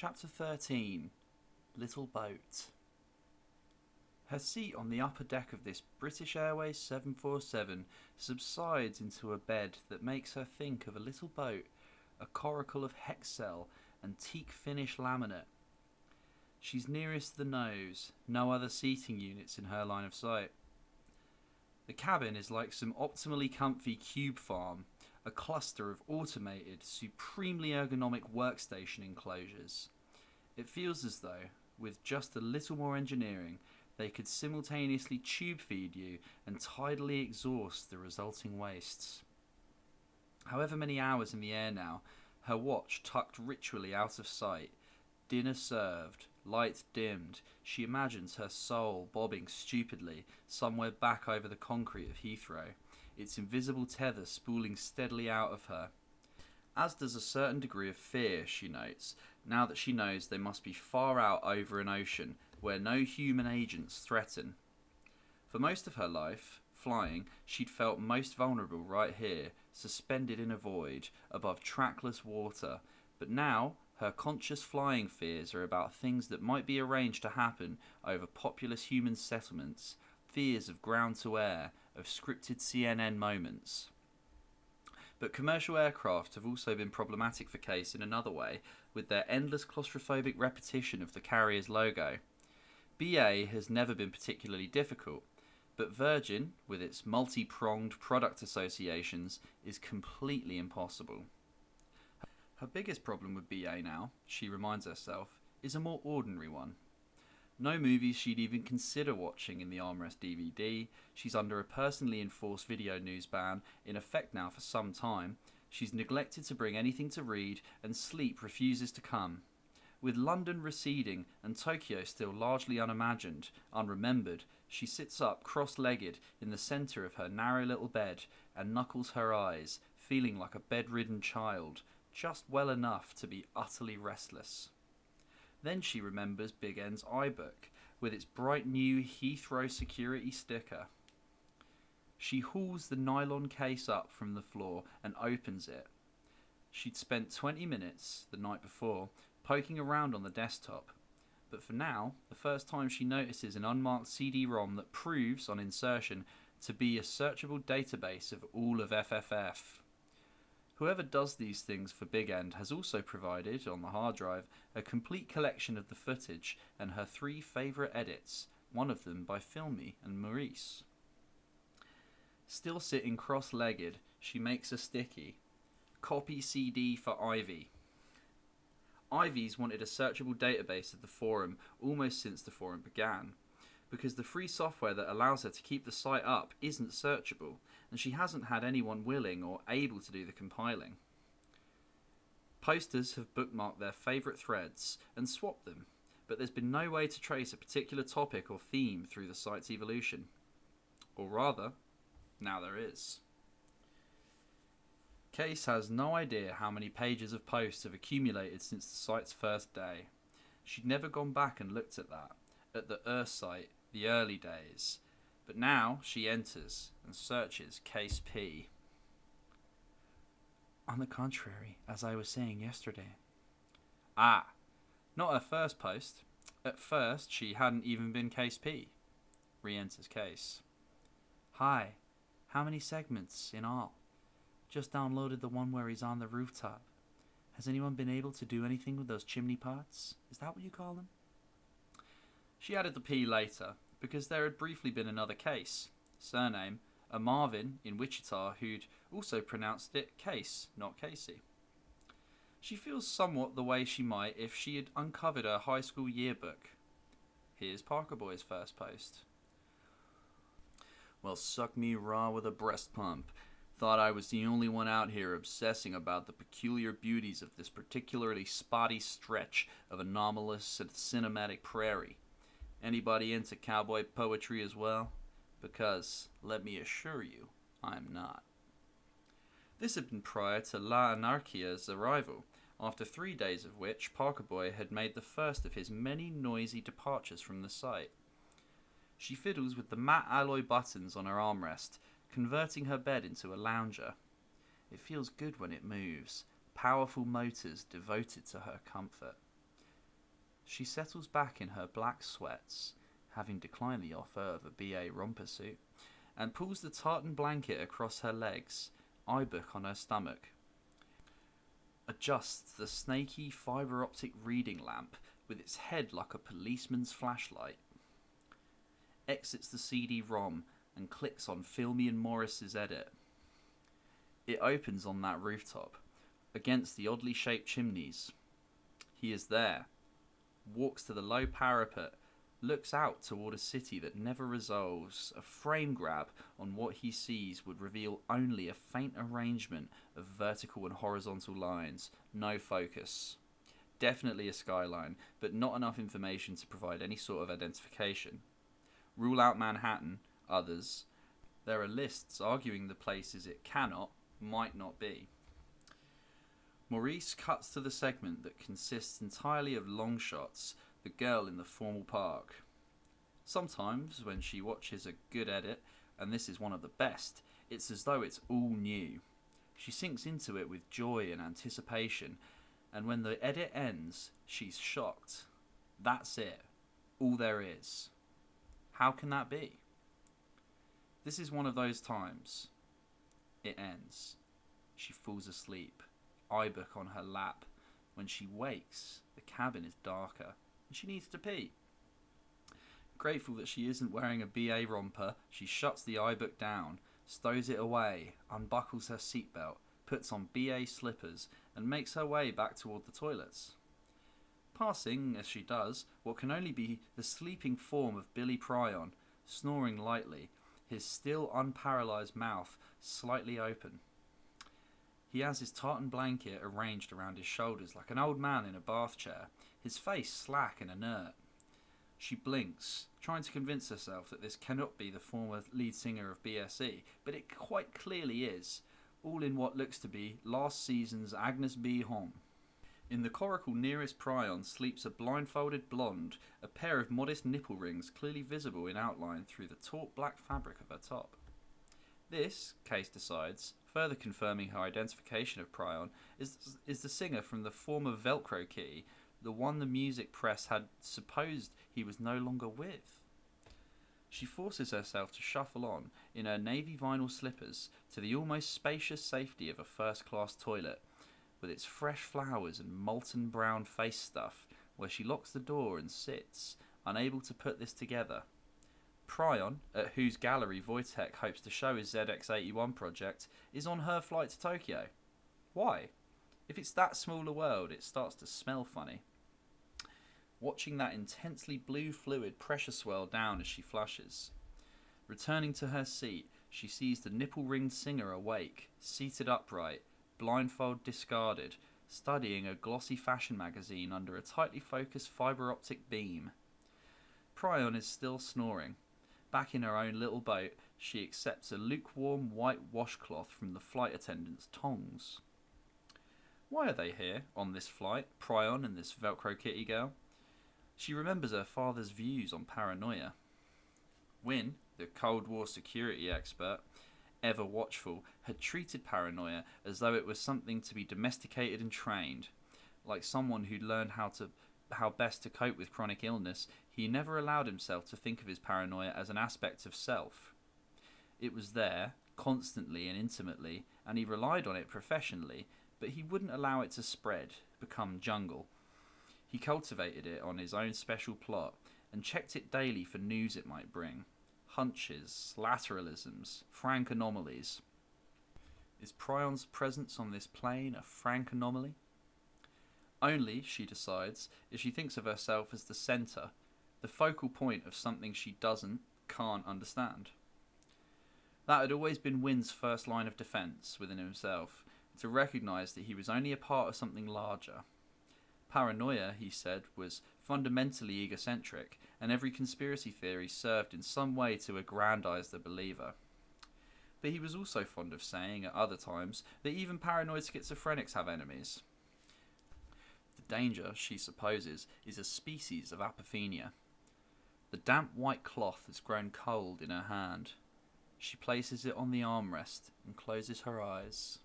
Chapter 13. Little Boat. Her seat on the upper deck of this British Airways 747 subsides into a bed that makes her think of a little boat, a coracle of hexcel and teak finish laminate. She's nearest the nose, no other seating units in her line of sight. The cabin is like some optimally comfy cube farm, a cluster of automated, supremely ergonomic workstation enclosures. It feels as though, with just a little more engineering, they could simultaneously tube feed you and tidally exhaust the resulting wastes. However many hours in the air now, her watch tucked ritually out of sight, dinner served, lights dimmed, she imagines her soul bobbing stupidly somewhere back over the concrete of Heathrow, its invisible tether spooling steadily out of her. As does a certain degree of fear, she notes, now that she knows they must be far out over an ocean where no human agents threaten. For most of her life, flying, she'd felt most vulnerable right here, suspended in a void, above trackless water, but now her conscious flying fears are about things that might be arranged to happen over populous human settlements, fears of ground to air, of scripted CNN moments. But commercial aircraft have also been problematic for Case in another way, with their endless claustrophobic repetition of the carrier's logo. BA has never been particularly difficult, but Virgin, with its multi-pronged product associations, is completely impossible. Her biggest problem with BA now, she reminds herself, is a more ordinary one. No movies she'd even consider watching in the Armrest DVD, she's under a personally enforced video news ban, in effect now for some time, she's neglected to bring anything to read, and sleep refuses to come. With London receding and Tokyo still largely unimagined, unremembered, she sits up cross-legged in the centre of her narrow little bed and knuckles her eyes, feeling like a bedridden child, just well enough to be utterly restless. Then she remembers Big N's iBook, with its bright new Heathrow security sticker. She hauls the nylon case up from the floor and opens it. She'd spent 20 minutes, the night before, poking around on the desktop, but for now, the first time she notices an unmarked CD-ROM that proves, on insertion, to be a searchable database of all of FFF. Whoever does these things for Big End has also provided, on the hard drive, a complete collection of the footage and her 3 favourite edits, one of them by Filmy and Maurice. Still sitting cross-legged, she makes a sticky. Copy CD for Ivy. Ivy's wanted a searchable database of the forum almost since the forum began, because the free software that allows her to keep the site up isn't searchable, and she hasn't had anyone willing or able to do the compiling. Posters have bookmarked their favourite threads and swapped them, but there's been no way to trace a particular topic or theme through the site's evolution. Or rather, now there is. Case has no idea how many pages of posts have accumulated since the site's first day. She'd never gone back and looked at that, at the site, the early days, but now she enters and searches Case P. On the contrary, as I was saying yesterday. Ah, not her first post. At first she hadn't even been Case P. Re-enters Case. Hi, how many segments in all? Just downloaded the one where he's on the rooftop. Has anyone been able to do anything with those chimney pots? Is that what you call them? She added the P later, because there had briefly been another Case, surname, a Marvin in Wichita who'd also pronounced it Case, not Casey. She feels somewhat the way she might if she had uncovered her high school yearbook. Here's Parker Boy's first post. Well, suck me raw with a breast pump. Thought I was the only one out here obsessing about the peculiar beauties of this particularly spotty stretch of anomalous and cinematic prairie. Anybody into cowboy poetry as well? Because, let me assure you, I'm not. This had been prior to La Anarchia's arrival, after 3 days of which Parker Boy had made the first of his many noisy departures from the site. She fiddles with the matte alloy buttons on her armrest, converting her bed into a lounger. It feels good when it moves, powerful motors devoted to her comfort. She settles back in her black sweats, having declined the offer of a BA romper suit, and pulls the tartan blanket across her legs, iBook on her stomach. Adjusts the snaky fibre optic reading lamp with its head like a policeman's flashlight. Exits the CD-ROM and clicks on Filmy and Morris's edit. It opens on that rooftop, against the oddly shaped chimneys. He is there, walks to the low parapet, looks out toward a city that never resolves. A frame grab on what he sees would reveal only a faint arrangement of vertical and horizontal lines, no focus. Definitely a skyline, but not enough information to provide any sort of identification. Rule out Manhattan, others. There are lists arguing the places it cannot, might not be. Maurice cuts to the segment that consists entirely of long shots, the girl in the formal park. Sometimes, when she watches a good edit, and this is one of the best, it's as though it's all new. She sinks into it with joy and anticipation, and when the edit ends, she's shocked. That's it. All there is. How can that be? This is one of those times. It ends. She falls asleep, iBook on her lap. When she wakes, the cabin is darker, and she needs to pee. Grateful that she isn't wearing a BA romper, she shuts the iBook down, stows it away, unbuckles her seatbelt, puts on BA slippers, and makes her way back toward the toilets. Passing, as she does, what can only be the sleeping form of Billy Pryon, snoring lightly, his still unparalysed mouth slightly open. He has his tartan blanket arranged around his shoulders like an old man in a bath chair, his face slack and inert. She blinks, trying to convince herself that this cannot be the former lead singer of BSE, but it quite clearly is, all in what looks to be last season's Agnes B. Hom. In the coracle nearest Pryon sleeps a blindfolded blonde, a pair of modest nipple rings clearly visible in outline through the taut black fabric of her top. This, Case decides, further confirming her identification of Pryon, is the singer from the former Velcro Kitty, the one the music press had supposed he was no longer with. She forces herself to shuffle on, in her navy vinyl slippers, to the almost spacious safety of a first-class toilet, with its fresh flowers and molten brown face stuff, where she locks the door and sits, unable to put this together. Pryon, at whose gallery Wojtek hopes to show his ZX81 project, is on her flight to Tokyo. Why? If it's that small a world, it starts to smell funny. Watching that intensely blue fluid pressure swell down as she flushes. Returning to her seat, she sees the nipple-ringed singer awake, seated upright, blindfold discarded, studying a glossy fashion magazine under a tightly focused fibre-optic beam. Pryon is still snoring. Back in her own little boat, she accepts a lukewarm white washcloth from the flight attendant's tongs. Why are they here, on this flight, Pryon and this Velcro Kitty girl? She remembers her father's views on paranoia. Wynne, the Cold War security expert, ever watchful, had treated paranoia as though it was something to be domesticated and trained. Like someone who'd learned how best to cope with chronic illness, he never allowed himself to think of his paranoia as an aspect of self. It was there, constantly and intimately, and he relied on it professionally, but he wouldn't allow it to spread, become jungle. He cultivated it on his own special plot, and checked it daily for news it might bring. Hunches, lateralisms, frank anomalies. Is Pryon's presence on this plane a frank anomaly? Only, she decides, if she thinks of herself as the centre, the focal point of something she can't understand. That had always been Wynne's first line of defence within himself, to recognise that he was only a part of something larger. Paranoia, he said, was fundamentally egocentric, and every conspiracy theory served in some way to aggrandise the believer. But he was also fond of saying, at other times, that even paranoid schizophrenics have enemies. The danger, she supposes, is a species of apophenia. The damp white cloth has grown cold in her hand. She places it on the armrest and closes her eyes.